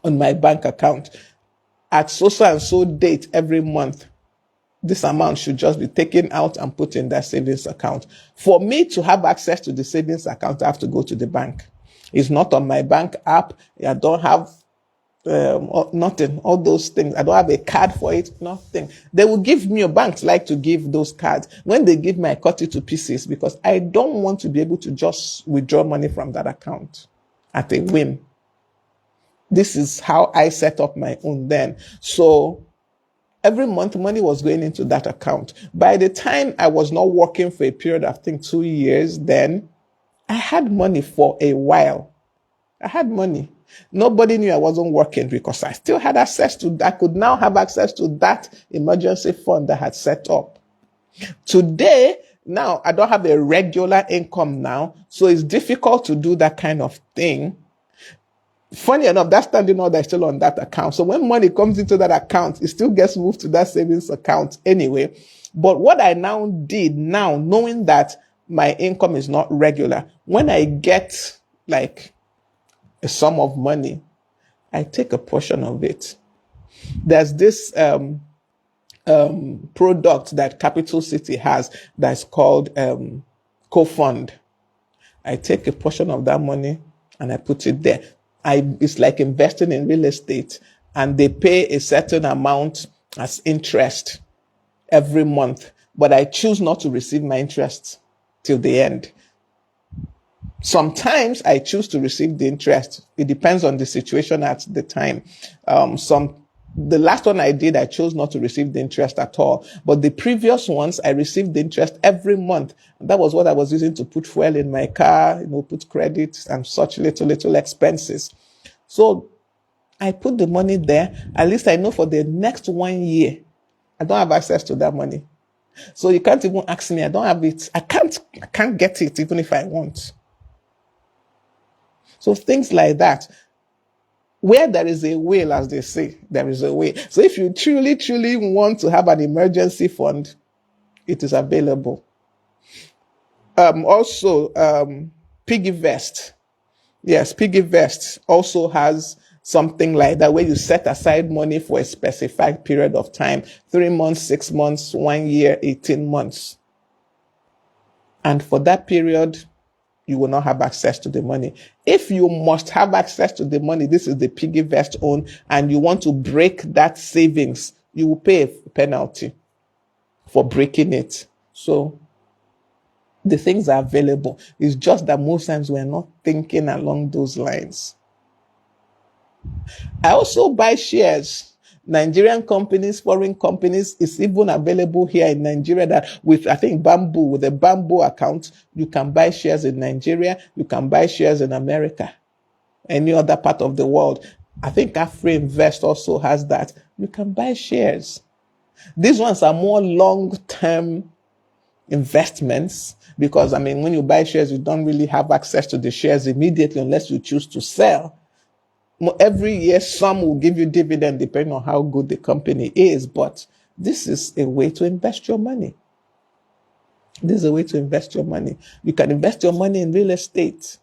on my bank account. At so and so date every month, this amount should just be taken out and put in that savings account. For me to have access to the savings account, I have to go to the bank. It's not on my bank app. I don't have nothing, all those things. I don't have a card for it, nothing. They will give me, banks like to give those cards. When they give me, I cut it to pieces because I don't want to be able to just withdraw money from that account at a whim. This is how I set up my own then. So every month, money was going into that account. By the time I was not working for a period of, I think, 2 years, then I had money for a while. I had money. Nobody knew I wasn't working because I still had access to that. I could now have access to that emergency fund that I had set up. Today, now, I don't have a regular income now, so it's difficult to do that kind of thing. Funny enough, that standing order is still on that account. So when money comes into that account, it still gets moved to that savings account anyway. But what I now did, now knowing that my income is not regular, when I get like a sum of money, I take a portion of it. There's this product that Capital City has that's called co-fund. I take a portion of that money and I put it there. It's like investing in real estate, and they pay a certain amount as interest every month, but I choose not to receive my interest till the end. Sometimes I choose to receive the interest. It depends on the situation at the time. The last one I did, I chose not to receive the interest at all. But the previous ones, I received the interest every month. And that was what I was using to put fuel in my car, put credit and such little expenses. So I put the money there. At least I know for the next 1 year, I don't have access to that money. So you can't even ask me. I don't have it. I can't get it even if I want. So things like that. Where there is a will, as they say, there is a way. So if you truly want to have an emergency fund, it is available. Also, PiggyVest. Yes, PiggyVest also has something like that, where you set aside money for a specified period of time, 3 months, 6 months, 1 year, 18 months. And for that period, you will not have access to the money. If you must have access to the money, this is the piggy vest own, and you want to break that savings, you will pay a penalty for breaking it. So the things are available. It's just that most times we're not thinking along those lines. I also buy shares. Nigerian companies, foreign companies, it's even available here in Nigeria that with, I think, with a Bamboo account, you can buy shares in Nigeria, you can buy shares in America, any other part of the world. I think Invest also has that. You can buy shares. These ones are more long-term investments because, when you buy shares, you don't really have access to the shares immediately unless you choose to sell. Every year, some will give you dividend depending on how good the company is, but this is a way to invest your money. This is a way to invest your money. You can invest your money in real estate.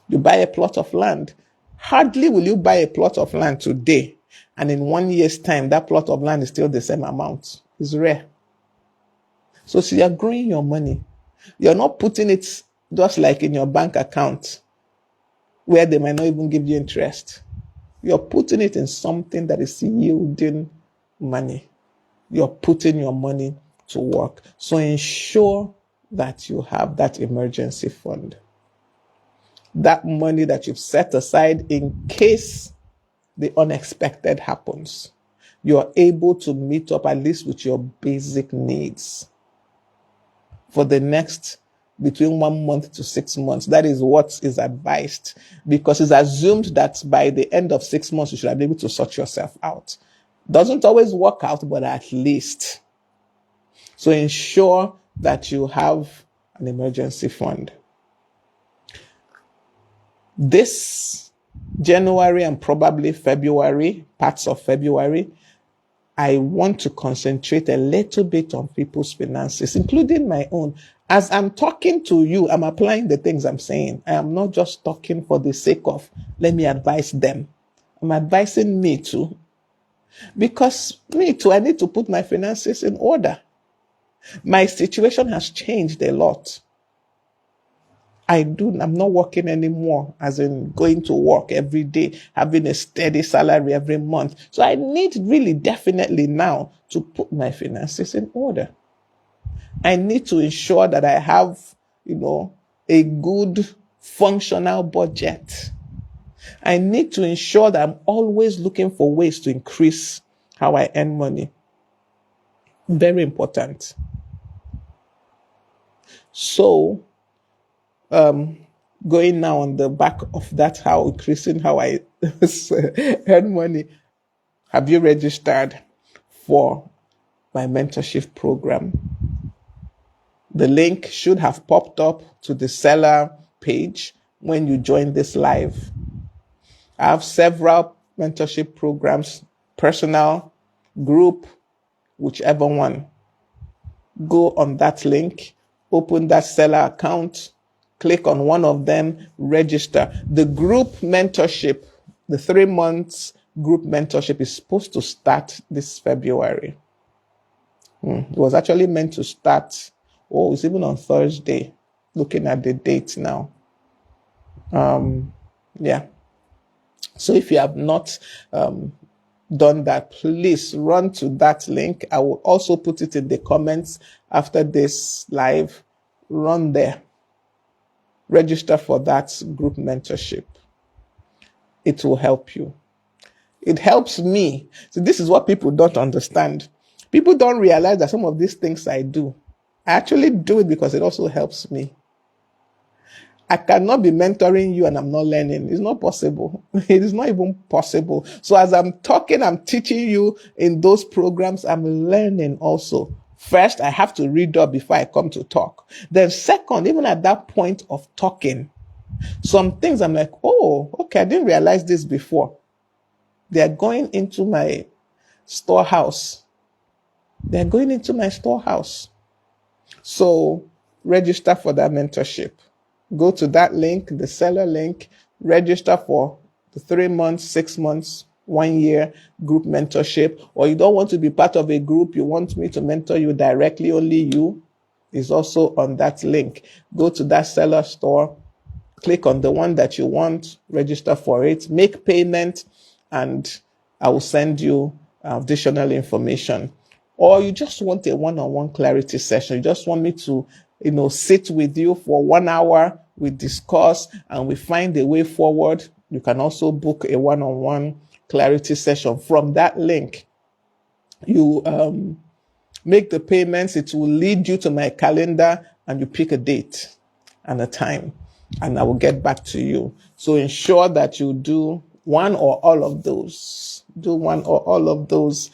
You buy a plot of land. Hardly will you buy a plot of land today, and in 1 year's time, that plot of land is still the same amount. It's rare. So you're growing your money. You're not putting it just like in your bank account, where they might not even give you interest. You're putting it in something that is yielding money. You're putting your money to work. So ensure that you have that emergency fund. That money that you've set aside in case the unexpected happens. You're able to meet up at least with your basic needs for the next between 1 month to 6 months. That is what is advised, because it's assumed that by the end of 6 months, you should be able to sort yourself out. Doesn't always work out, but at least. So ensure that you have an emergency fund. This January and probably February, parts of February, I want to concentrate a little bit on people's finances, including my own. As I'm talking to you, I'm applying the things I'm saying. I am not just talking for the sake of, let me advise them. I'm advising me too. Because me too, I need to put my finances in order. My situation has changed a lot. I'm not working anymore, as in going to work every day, having a steady salary every month. So I need really definitely now to put my finances in order. I need to ensure that I have, a good functional budget. I need to ensure that I'm always looking for ways to increase how I earn money. Very important. So, going now on the back of that, how increasing how I earn money. Have you registered for my mentorship program? The link should have popped up to the seller page when you join this live. I have several mentorship programs, personal, group, whichever one. Go on that link, open that seller account, click on one of them, register. The group mentorship, the 3 months group mentorship is supposed to start this February. It was actually meant to start, it's even on Thursday, looking at the date now. So if you have not done that, please run to that link. I will also put it in the comments after this live. Run there. Register for that group mentorship. It will help you. It helps me. So this is what people don't understand. People don't realize that some of these things I do, I actually do it because it also helps me. I cannot be mentoring you and I'm not learning. It's not possible. It is not even possible. So as I'm talking, I'm teaching you in those programs, I'm learning also. First, I have to read up before I come to talk. Then second, even at that point of talking, some things I'm like, okay, I didn't realize this before. They're going into my storehouse. They're going into my storehouse. So register for that mentorship. Go to that link, the seller link, register for the 3 months, 6 months, 1 year group mentorship, or you don't want to be part of a group, you want me to mentor you directly, only you, is also on that link. Go to that seller store, click on the one that you want, register for it, make payment, and I will send you additional information. Or you just want a one-on-one clarity session. You just want me to, sit with you for 1 hour. We discuss and we find a way forward. You can also book a one-on-one clarity session from that link. You make the payments. It will lead you to my calendar, and you pick a date and a time, and I will get back to you. So ensure that you do one or all of those. Do one or all of those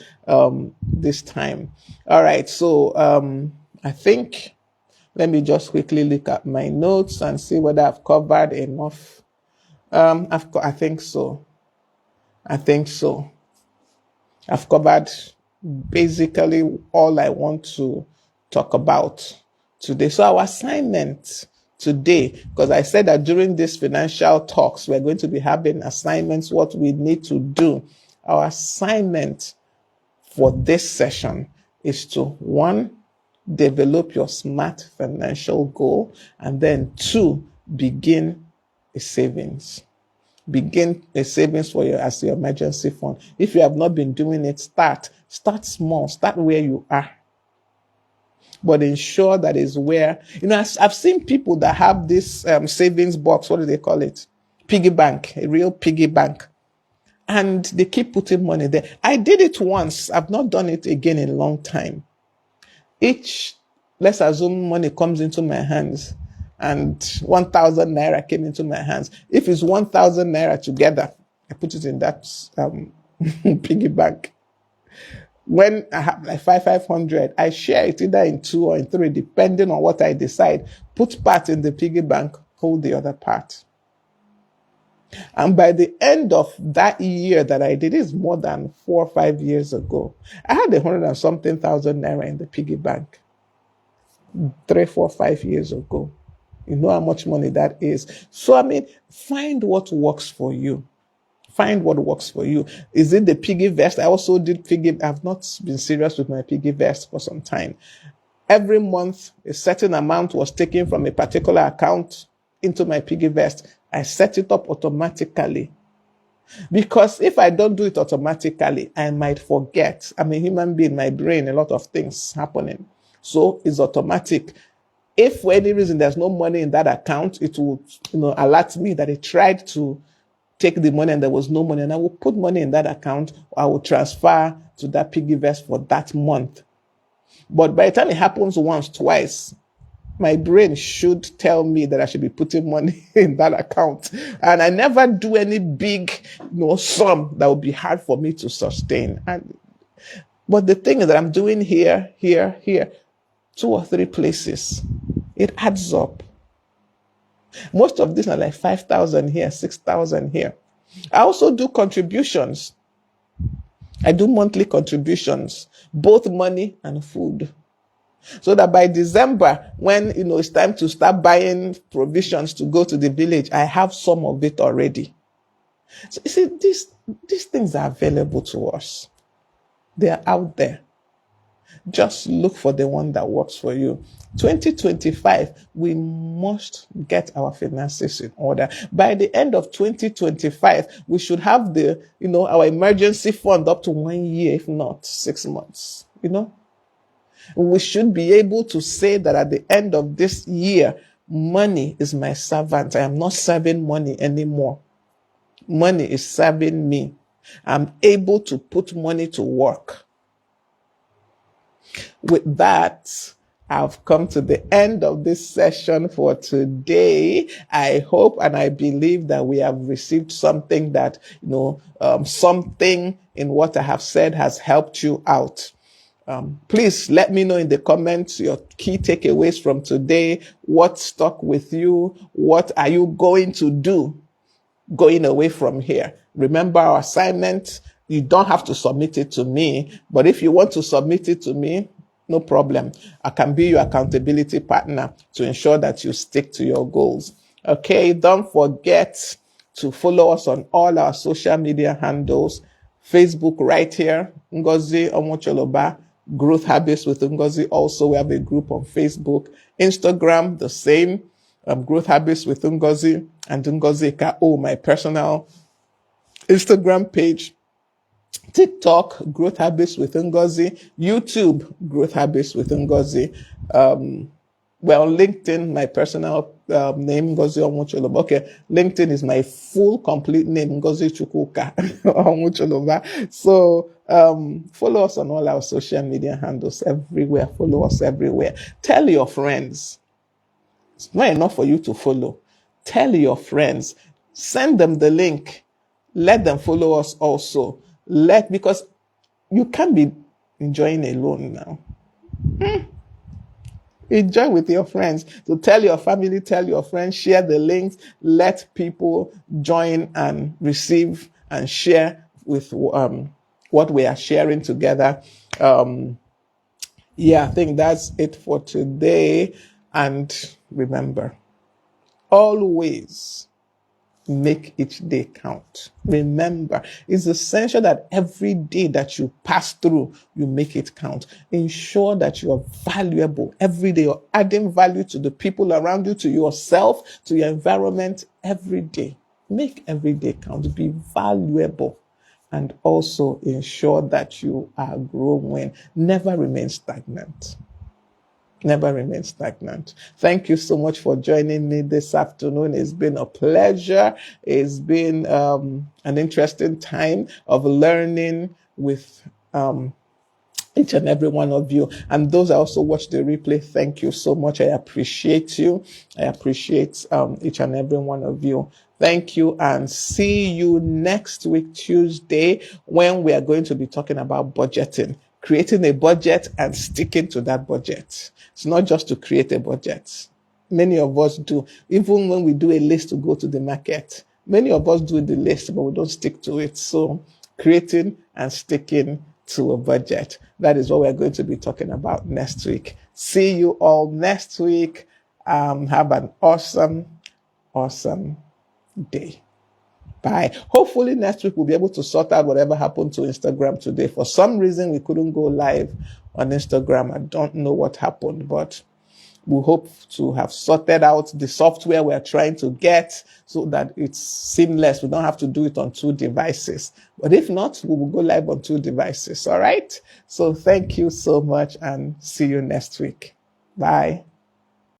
this time. All right. So I think, let me just quickly look at my notes and see whether I've covered enough. I think so. I've covered basically all I want to talk about today. So our assignment today, because I said that during these financial talks, we're going to be having assignments, what we need to do. Our assignment for this session is to, 1, develop your SMART financial goal, and then 2, begin a savings. Begin a savings for as your emergency fund. If you have not been doing it, start small. Start where you are. But ensure that is where, I've seen people that have this savings box. What do they call it? Piggy bank, a real piggy bank. And they keep putting money there. I did it once. I've not done it again in a long time. Let's assume money comes into my hands, and 1,000 naira came into my hands. If it's 1,000 naira together, I put it in that piggy bank. When I have like 500, I share it either in 2 or in 3, depending on what I decide. Put part in the piggy bank, hold the other part. And by the end of that year that I did, it's more than 4 or 5 years ago, I had 100 and something thousand naira in the piggy bank. 3, 4, 5 years ago. You know how much money that is. So, find what works for you. Find what works for you. Is it the piggy vest? I also did piggy. I've not been serious with my piggy vest for some time. Every month, a certain amount was taken from a particular account into my piggy vest. I set it up automatically. Because if I don't do it automatically, I might forget. I'm a human being, my brain, a lot of things happening. So it's automatic. If for any reason there's no money in that account, it will, alert me that it tried to take the money and there was no money, and I will put money in that account, or I will transfer to that piggy vest for that month. But by the time it happens once, twice, my brain should tell me that I should be putting money in that account. And I never do any big, sum that would be hard for me to sustain. But the thing is that I'm doing here, 2 or 3 places. It adds up. Most of these are like 5,000 here, 6,000 here. I also do contributions. I do monthly contributions, both money and food. So that by December, when, it's time to start buying provisions to go to the village, I have some of it already. So you see, these things are available to us. They are out there. Just look for the one that works for you. 2025, we must get our finances in order. By the end of 2025, we should have our emergency fund up to 1 year, if not 6 months. We should be able to say that at the end of this year, money is my servant. I am not serving money anymore. Money is serving me. I'm able to put money to work. With that, I've come to the end of this session for today. I hope and I believe that we have received something that, something in what I have said has helped you out. Please let me know in the comments your key takeaways from today. What stuck with you? What are you going to do going away from here? Remember our assignment. You don't have to submit it to me, but if you want to submit it to me, no problem. I can be your accountability partner to ensure that you stick to your goals. Okay, don't forget to follow us on all our social media handles. Facebook right here, Ngozi Omocholoba, Growth Habits with Ngozi. Also, we have a group on Facebook. Instagram, the same, Growth Habits with Ngozi and Ngozi K.O., my personal Instagram page. TikTok, Growth Habits with Ngozi. YouTube, Growth Habits with Ngozi. Well, LinkedIn, my personal name, Ngozi Omocholoba. Okay, LinkedIn is my full, complete name, Ngozi Chukwuka Omocholoba. So follow us on all our social media handles everywhere. Follow us everywhere. Tell your friends. It's not enough for you to follow. Tell your friends. Send them the link. Let them follow us also. Because you can't be enjoying alone now. Enjoy with your friends. So tell your family, tell your friends, share the links, let people join and receive and share with what we are sharing together. I think that's it for today. And remember, always make each day count. Remember, it's essential that every day that you pass through, you make it count. Ensure that you are valuable every day. You're adding value to the people around you, to yourself, to your environment every day. Make every day count. Be valuable. And also ensure that you are growing. Never remain stagnant. Never remain stagnant. Thank you so much for joining me this afternoon. It's been a pleasure. It's been an interesting time of learning with each and every one of you. And those that also watch the replay, thank you so much. I appreciate you. I appreciate each and every one of you. Thank you, and see you next week, Tuesday, when we are going to be talking about budgeting, creating a budget and sticking to that budget. It's not just to create a budget. Many of us do. Even when we do a list to go to the market, many of us do the list, but we don't stick to it. So creating and sticking to a budget. That is what we're going to be talking about next week. See you all next week. Have an awesome day. Bye. Hopefully next week we'll be able to sort out whatever happened to Instagram today. For some reason, we couldn't go live on Instagram. I don't know what happened, but we hope to have sorted out the software we're trying to get so that it's seamless. We don't have to do it on 2 devices. But if not, we will go live on 2 devices. All right? So thank you so much, and see you next week. Bye.